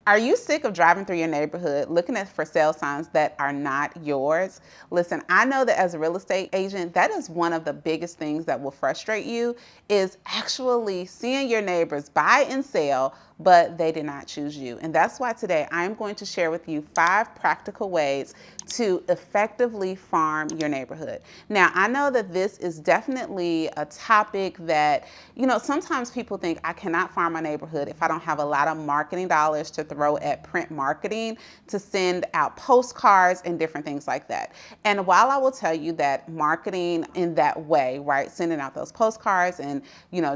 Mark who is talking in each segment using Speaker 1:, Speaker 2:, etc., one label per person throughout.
Speaker 1: Are you sick of driving through your neighborhood looking at for sale signs that are not yours? Listen, I know that as a real estate agent, that is one of the biggest things that will frustrate you is actually seeing your neighbors buy and sell, but they did not choose you. And that's why today I'm going to share with you 5 practical ways to effectively farm your neighborhood. Now, I know that this is definitely a topic that, sometimes people think I cannot farm my neighborhood if I don't have a lot of marketing dollars to throw at print marketing to send out postcards and different things like that. And while I will tell you that marketing in that way, right, sending out those postcards and,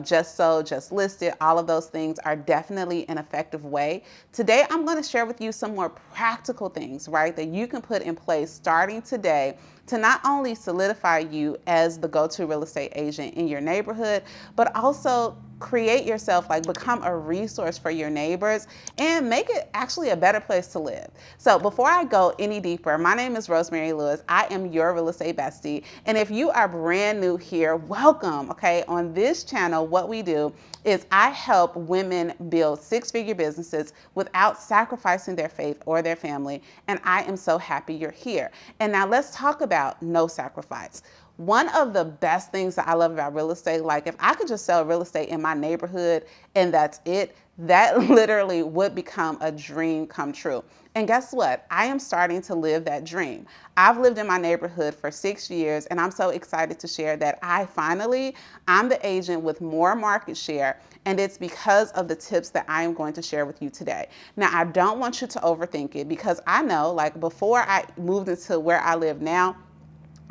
Speaker 1: just so, just listed, all of those things are definitely an effective way. Today, I'm going to share with you some more practical things, right, that you can put in place starting today to not only solidify you as the go-to real estate agent in your neighborhood, but also create yourself, become a resource for your neighbors and make it actually a better place to live. So before I go any deeper, my name is Rosemary Lewis. I am your real estate bestie. And if you are brand new here, welcome. Okay. On this channel, what we do is I help women build 6-figure businesses without sacrificing their faith or their family. And I am so happy you're here. And now let's talk about no sacrifice. One of the best things that I love about real estate, if I could just sell real estate in my neighborhood and that's it, that literally would become a dream come true. And guess what? I am starting to live that dream. I've lived in my neighborhood for 6 years, and I'm so excited to share that I'm the agent with more market share, and it's because of the tips that I am going to share with you today. Now, I don't want you to overthink it because I know, before I moved into where I live now,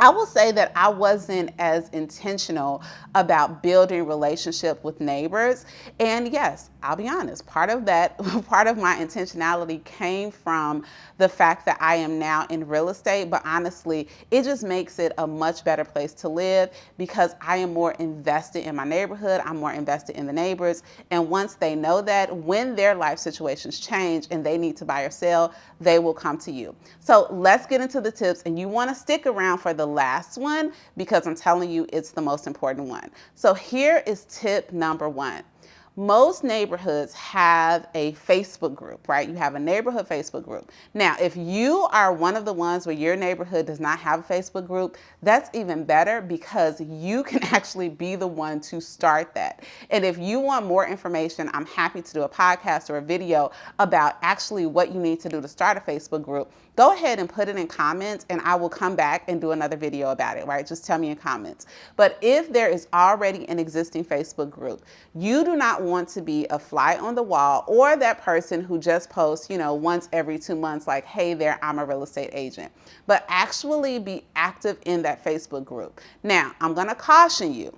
Speaker 1: I will say that I wasn't as intentional about building relationship with neighbors. And yes, I'll be honest, part of my intentionality came from the fact that I am now in real estate, but honestly, it just makes it a much better place to live because I am more invested in my neighborhood, I'm more invested in the neighbors, and once they know that, when their life situations change and they need to buy or sell, they will come to you. So let's get into the tips, and you want to stick around for the last one because I'm telling you it's the most important one. So here is tip number 1. Most neighborhoods have a Facebook group, right? You have a neighborhood Facebook group. Now, if you are one of the ones where your neighborhood does not have a Facebook group, that's even better because you can actually be the one to start that. And if you want more information, I'm happy to do a podcast or a video about actually what you need to do to start a Facebook group. Go ahead and put it in comments and I will come back and do another video about it, right? Just tell me in comments. But if there is already an existing Facebook group, you do not want to be a fly on the wall or that person who just posts, once every 2 months, hey there, I'm a real estate agent, but actually be active in that Facebook group. Now, I'm going to caution you,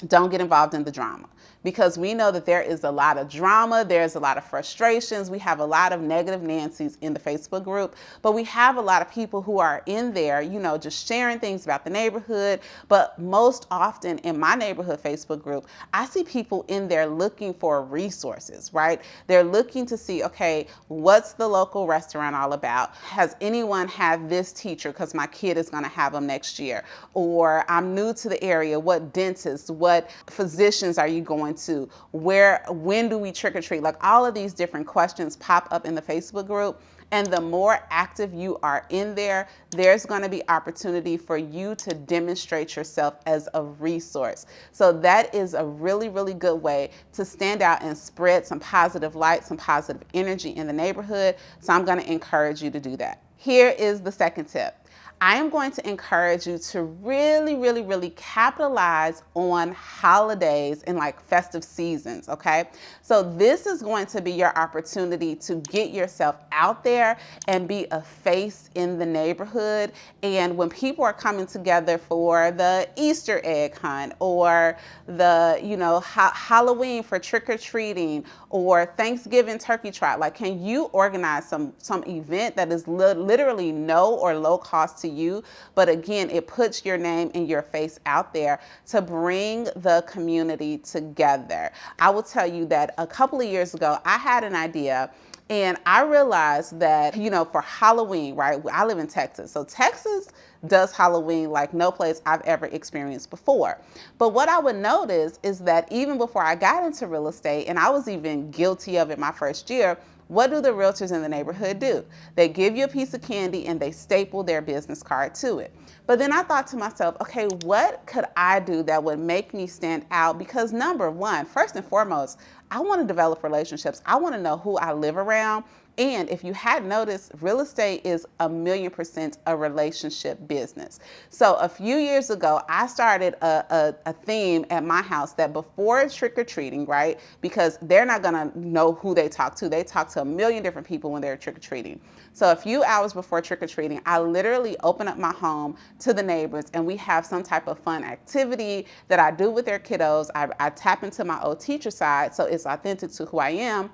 Speaker 1: don't get involved in the drama. Because we know that there is a lot of drama, there's a lot of frustrations, we have a lot of negative Nancys in the Facebook group, but we have a lot of people who are in there, just sharing things about the neighborhood. But most often in my neighborhood Facebook group, I see people in there looking for resources, right? They're looking to see, okay, what's the local restaurant all about? Has anyone had this teacher because my kid is going to have them next year? Or I'm new to the area, what dentists, what physicians are you going to? When do we trick or treat? All of these different questions pop up in the Facebook group. And the more active you are in there, there's going to be opportunity for you to demonstrate yourself as a resource. So that is a really, really good way to stand out and spread some positive light, some positive energy in the neighborhood. So I'm going to encourage you to do that. Here is the second tip. I am going to encourage you to really, really, really capitalize on holidays and festive seasons, okay? So this is going to be your opportunity to get yourself out there and be a face in the neighborhood. And when people are coming together for the Easter egg hunt or the, Halloween for trick-or-treating or Thanksgiving turkey trot, can you organize some event that is literally no or low cost to you, but again, it puts your name and your face out there to bring the community together. I will tell you that a couple of years ago, I had an idea and I realized that, for Halloween, right? I live in Texas. So Texas does Halloween like no place I've ever experienced before. But what I would notice is that even before I got into real estate, and I was even guilty of it my first year, what do the realtors in the neighborhood do? They give you a piece of candy and they staple their business card to it. But then I thought to myself, okay, what could I do that would make me stand out? Because number one, first and foremost, I want to develop relationships. I want to know who I live around. And if you had noticed, real estate is 1,000,000% a relationship business. So a few years ago, I started a theme at my house that before trick-or-treating, right? Because they're not gonna know who they talk to. They talk to 1,000,000 different people when they're trick-or-treating. So a few hours before trick-or-treating, I literally open up my home to the neighbors and we have some type of fun activity that I do with their kiddos. I tap into my old teacher side, so it's authentic to who I am.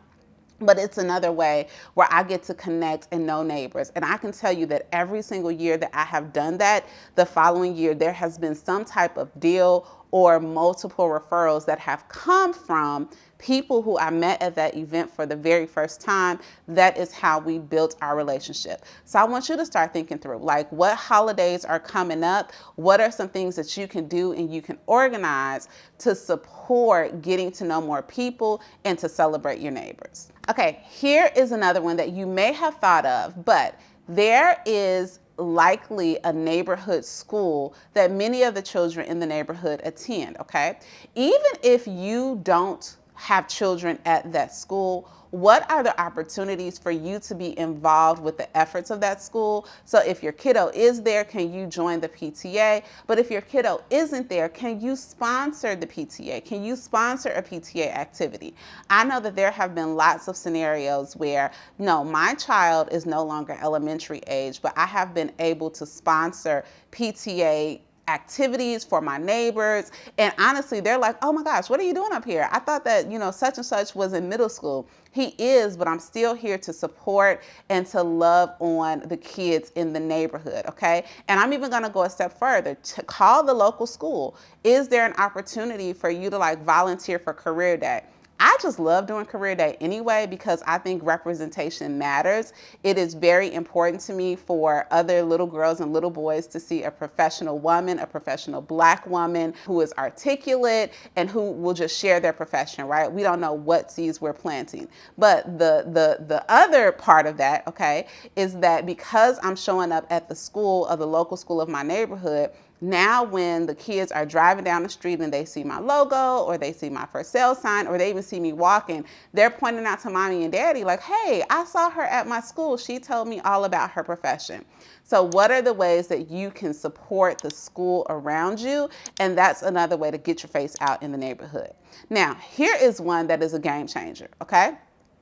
Speaker 1: But it's another way where I get to connect and know neighbors. And I can tell you that every single year that I have done that, the following year, there has been some type of deal or multiple referrals that have come from people who I met at that event for the very first time. That is how we built our relationship. So I want you to start thinking through, like, what holidays are coming up? What are some things that you can do and you can organize to support getting to know more people and to celebrate your neighbors? Okay, here is another one that you may have thought of, but there is likely a neighborhood school that many of the children in the neighborhood attend, okay? Even if you don't have children at that school, what are the opportunities for you to be involved with the efforts of that school? So if your kiddo is there, can you join the PTA? But if your kiddo isn't there, can you sponsor the PTA? Can you sponsor a PTA activity? I know that there have been lots of scenarios where, no, my child is no longer elementary age, but I have been able to sponsor PTA activities for my neighbors. And honestly, they're like, oh my gosh, what are you doing up here? I thought that, such and such was in middle school. He is, but I'm still here to support and to love on the kids in the neighborhood, okay? And I'm even gonna go a step further to call the local school. Is there an opportunity for you to volunteer for career day? I just love doing career day anyway because I think representation matters. It is very important to me for other little girls and little boys to see a professional woman, a professional Black woman who is articulate and who will just share their profession, right? We don't know what seeds we're planting. But the other part of that, okay, is that because I'm showing up at the school of the local school of my neighborhood, now when the kids are driving down the street and they see my logo or they see my for sale sign or they even see me walking, they're pointing out to mommy and daddy like, hey, I saw her at my school. She told me all about her profession. So what are the ways that you can support the school around you? And that's another way to get your face out in the neighborhood. Now, here is one that is a game changer, okay?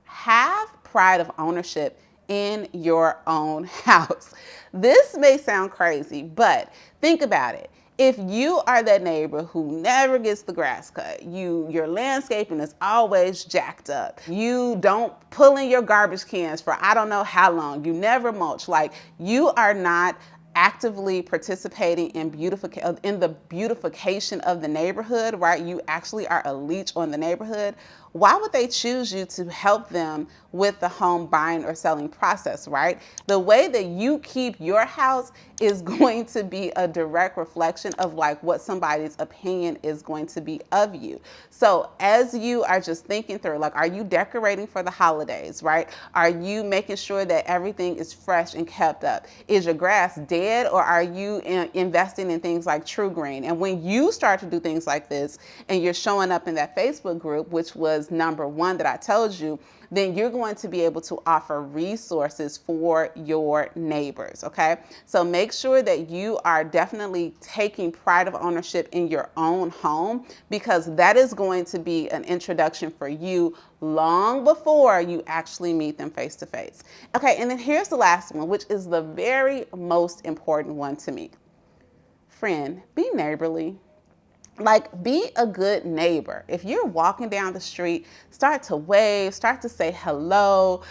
Speaker 1: Have pride of ownership in your own house. This may sound crazy, but think about it. If you are that neighbor who never gets the grass cut, your landscaping is always jacked up, you don't pull in your garbage cans for I don't know how long, you never mulch, you are not actively participating in the beautification of the neighborhood, right? You actually are a leech on the neighborhood. Why would they choose you to help them with the home buying or selling process, right? The way that you keep your house is going to be a direct reflection of what somebody's opinion is going to be of you. So as you are just thinking through, are you decorating for the holidays, right? Are you making sure that everything is fresh and kept up? Is your grass dead, or are you investing in things like True Green? And when you start to do things like this and you're showing up in that Facebook group, which was number one that I told you, then you're going to be able to offer resources for your neighbors, okay? So make sure that you are definitely taking pride of ownership in your own home, because that is going to be an introduction for you long before you actually meet them face to face. Okay, and then here's the last one, which is the very most important one to me. Friend, be neighborly. Be a good neighbor. If you're walking down the street, start to wave, start to say hello,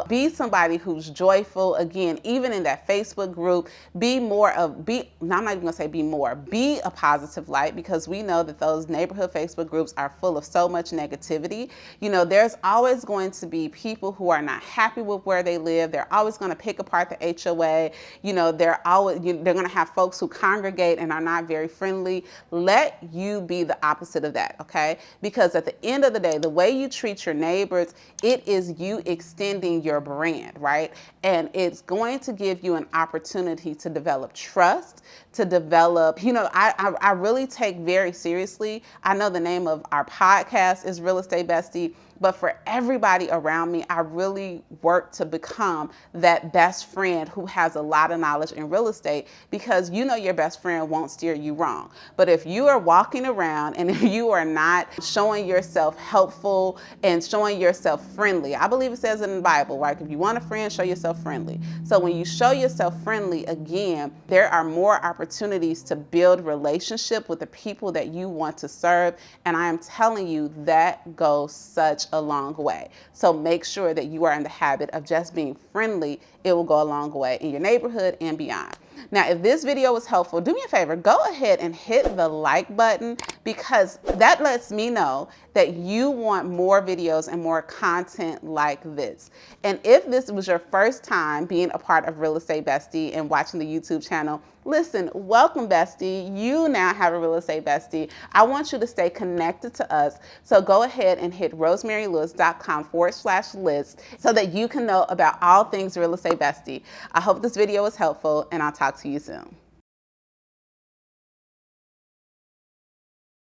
Speaker 1: be somebody who's joyful. Again, even in that Facebook group, I'm not even gonna say be a positive light, because we know that those neighborhood Facebook groups are full of so much negativity. There's always going to be people who are not happy with where they live. They're always gonna pick apart the HOA. They're gonna have folks who congregate and are not very friendly. Let let you be the opposite of that, okay? Because at the end of the day, the way you treat your neighbors, it is you extending your brand, right? And it's going to give you an opportunity to develop trust, to develop, I really take very seriously. I know the name of our podcast is Real Estate Bestie, but for everybody around me, I really work to become that best friend who has a lot of knowledge in real estate, because your best friend won't steer you wrong. But if you are walking around and if you are not showing yourself helpful and showing yourself friendly, I believe it says it in the Bible, right? If you want a friend, show yourself friendly. So when you show yourself friendly, again, there are more opportunities to build relationship with the people that you want to serve. And I am telling you, that goes such a long way. So make sure that you are in the habit of just being friendly. It will go a long way in your neighborhood and beyond. Now, if this video was helpful, do me a favor, go ahead and hit the like button, because that lets me know that you want more videos and more content like this. And if this was your first time being a part of Real Estate Bestie and watching the YouTube channel, listen, welcome, bestie. You now have a Real Estate Bestie. I want you to stay connected to us. So go ahead and hit rosemarylewis.com/list so that you can know about all things Real Estate Bestie. I hope this video was helpful, and I'll talk to you soon.